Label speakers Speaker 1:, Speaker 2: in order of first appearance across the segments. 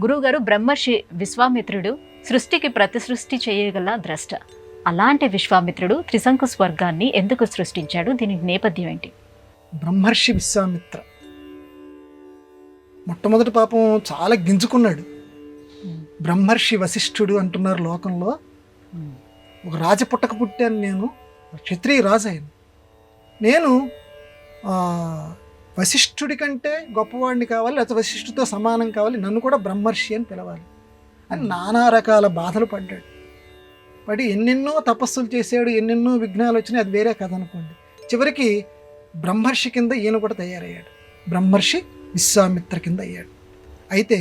Speaker 1: గురువుగారు బ్రహ్మర్షి విశ్వామిత్రుడు సృష్టికి ప్రతి సృష్టి చేయగల ద్రష్ట. అలాంటి విశ్వామిత్రుడు త్రిశంకు స్వర్గాన్ని ఎందుకు సృష్టించాడు? దీనికి నేపథ్యం ఏంటి?
Speaker 2: బ్రహ్మర్షి విశ్వామిత్ర మొట్టమొదటి పాపం చాలా గింజుకున్నాడు. బ్రహ్మర్షి వశిష్ఠుడు అంటున్నారు లోకంలో. ఒక రాజపుట్టక పుట్టాను నేను, క్షత్రియ రాజు అయిన నేను వశిష్ఠుడి కంటే గొప్పవాడిని కావాలి, లేకపోతే వశిష్ఠుడితో సమానం కావాలి, నన్ను కూడా బ్రహ్మర్షి అని పిలవాలి అని నానా రకాల బాధలు పడ్డాడు. పడి ఎన్నెన్నో తపస్సులు చేశాడు, ఎన్నెన్నో విఘ్నాలు వచ్చినాయి, అది వేరే కథ అనుకోండి. చివరికి బ్రహ్మర్షి కింద ఈయన కూడా తయారయ్యాడు, బ్రహ్మర్షి విశ్వామిత్ర కింద అయ్యాడు. అయితే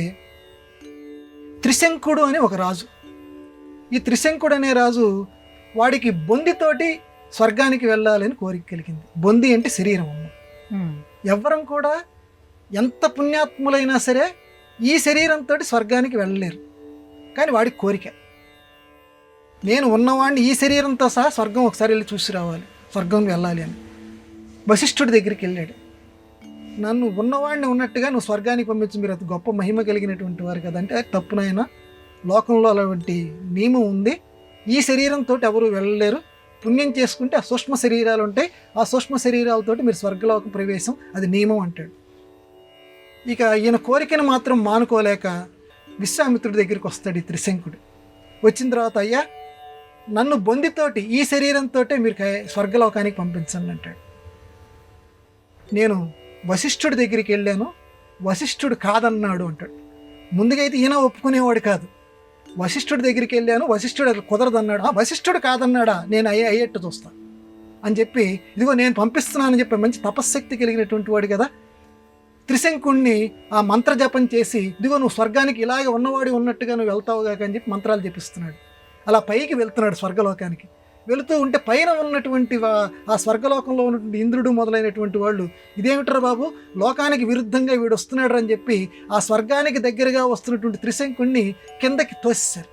Speaker 2: త్రిశంకుడు అని ఒక రాజు, ఈ త్రిశంకుడు అనే రాజు వాడికి బొందితోటి స్వర్గానికి వెళ్ళాలని కోరిక కలిగింది. బొంది అంటే శరీరం అమ్మ. ఎవ్వరం కూడా ఎంత పుణ్యాత్ములైనా సరే ఈ శరీరంతో స్వర్గానికి వెళ్ళలేరు. కానీ వాడి కోరిక, నేను ఉన్నవాడిని ఈ శరీరంతో సహా స్వర్గం ఒకసారి వెళ్ళి చూసి రావాలి, స్వర్గం వెళ్ళాలి అని వశిష్ఠుడి దగ్గరికి వెళ్ళాడు. నన్ను ఉన్నవాడిని ఉన్నట్టుగా నువ్వు స్వర్గానికి పంపించు, మీరు అది గొప్ప మహిమ కలిగినటువంటి వారు కదంటే, తప్పునైనా లోకంలో అలాంటి నియమం ఉంది, ఈ శరీరంతో ఎవరు వెళ్ళలేరు, పుణ్యం చేసుకుంటే ఆ సూక్ష్మ శరీరాలు ఉంటాయి, ఆ సూక్ష్మ శరీరాలతోటి మీరు స్వర్గలోకం ప్రవేశం, అది నియమం అంటాడు. ఇక ఈయన కోరికను మాత్రం మానుకోలేక విశ్వామిత్రుడి దగ్గరికి వస్తాడు ఈ త్రిశంకుడు. వచ్చిన తర్వాత, అయ్యా నన్ను బొందితోటి ఈ శరీరంతో మీరు స్వర్గలోకానికి పంపించండి అంటాడు. నేను వశిష్ఠుడి దగ్గరికి వెళ్ళాను, వశిష్ఠుడు కాదన్నాడు అంటాడు. ముందుగా అయితే ఈయన ఒప్పుకునేవాడు కాదు. వశిష్ఠుడి దగ్గరికి వెళ్ళాను, వశిష్ఠుడు అది కుదరదన్నాడు. వశిష్ఠుడు కాదన్నాడా, నేను అయ్యేట్టు చూస్తాను అని చెప్పి, ఇదిగో నేను పంపిస్తున్నానని చెప్పి మంచి తపశ్శక్తి కలిగినటువంటి వాడు కదా, త్రిశంకుణ్ణి ఆ మంత్ర జపం చేసి, ఇదిగో నువ్వు స్వర్గానికి ఇలాగే ఉన్నవాడి ఉన్నట్టుగా నువ్వు వెళ్తావుగా అని చెప్పి మంత్రాలు జపిస్తున్నాడు. అలా పైకి వెళ్తున్నాడు స్వర్గలోకానికి. వెళుతూ ఉంటే పైన ఉన్నటువంటి ఆ స్వర్గలోకంలో ఉన్నటువంటి ఇంద్రుడు మొదలైనటువంటి వాళ్ళు, ఇదేమిట్రా బాబు లోకానికి విరుద్ధంగా వీడు వస్తున్నాడు అని చెప్పి ఆ స్వర్గానికి దగ్గరగా వస్తున్నటువంటి త్రిశంకుణ్ణి కిందకి తోసేశారు,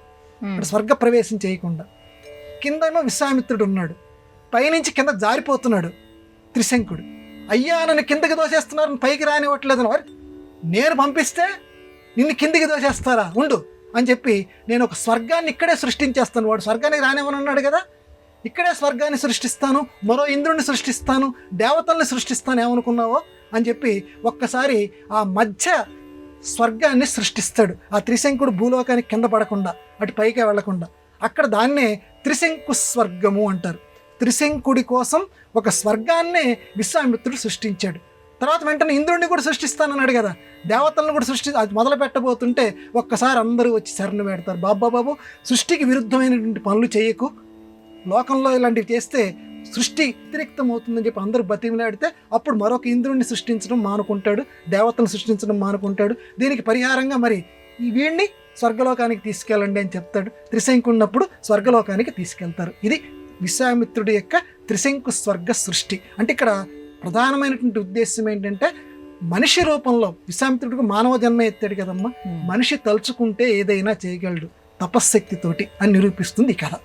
Speaker 2: స్వర్గ ప్రవేశం చేయకుండా. కిందేమో విశ్వామిత్రుడు ఉన్నాడు, పైనుంచి కింద జారిపోతున్నాడు త్రిశంకుడు. అయ్యా నన్ను కిందకి దోసేస్తున్నారు, పైకి రానివ్వట్లేదు, వారు నేను పంపిస్తే నిన్ను కిందికి దోసేస్తారా, ఉండు అని చెప్పి నేను ఒక స్వర్గాన్ని ఇక్కడే సృష్టించేస్తాను. వాడు స్వర్గానికి రానివ్వనన్నాడు కదా, ఇక్కడే స్వర్గాన్ని సృష్టిస్తాను, మరో ఇంద్రుడిని సృష్టిస్తాను, దేవతల్ని సృష్టిస్తాను, ఏమనుకున్నావో అని చెప్పి ఒక్కసారి ఆ మధ్య స్వర్గాన్ని సృష్టిస్తాడు. ఆ త్రిశంకుడు భూలోకానికి కింద పడకుండా, అటు పైకే వెళ్లకుండా. అక్కడ దాన్నే త్రిశంకు స్వర్గము అంటారు. త్రిశంకుడి కోసం ఒక స్వర్గాన్నే విశ్వామిత్రుడు సృష్టించాడు. తర్వాత వెంటనే ఇంద్రుడిని కూడా సృష్టిస్తానన్నాడు కదా, దేవతలను కూడా అది మొదలు పెట్టబోతుంటే ఒక్కసారి అందరూ వచ్చి శరణు పెడతారు, బాబు సృష్టికి విరుద్ధమైనటువంటి పనులు చేయకు, లోకంలో ఇలాంటివి చేస్తే సృష్టి వ్యతిరేక్తం అవుతుందని చెప్పి అందరూ బతిమిలాడితే అప్పుడు మరొక ఇంద్రుడిని సృష్టించడం మానుకుంటాడు, దేవతలను సృష్టించడం మానుకుంటాడు. దీనికి పరిహారంగా మరి ఈ వీడిని స్వర్గలోకానికి తీసుకెళ్ళండి అని చెప్తాడు. త్రిశంకున్నప్పుడు స్వర్గలోకానికి తీసుకెళ్తారు. ఇది విశ్వామిత్రుడి యొక్క త్రిశంకు స్వర్గ సృష్టి. అంటే ఇక్కడ ప్రధానమైనటువంటి ఉద్దేశం ఏంటంటే, మనిషి రూపంలో విశ్వామిత్రుడికి మానవ జన్మ ఎత్తాడు కదమ్మా, మనిషి తలుచుకుంటే ఏదైనా చేయగలడు తపశ్శక్తితోటి అని నిరూపిస్తుంది ఈ కథ.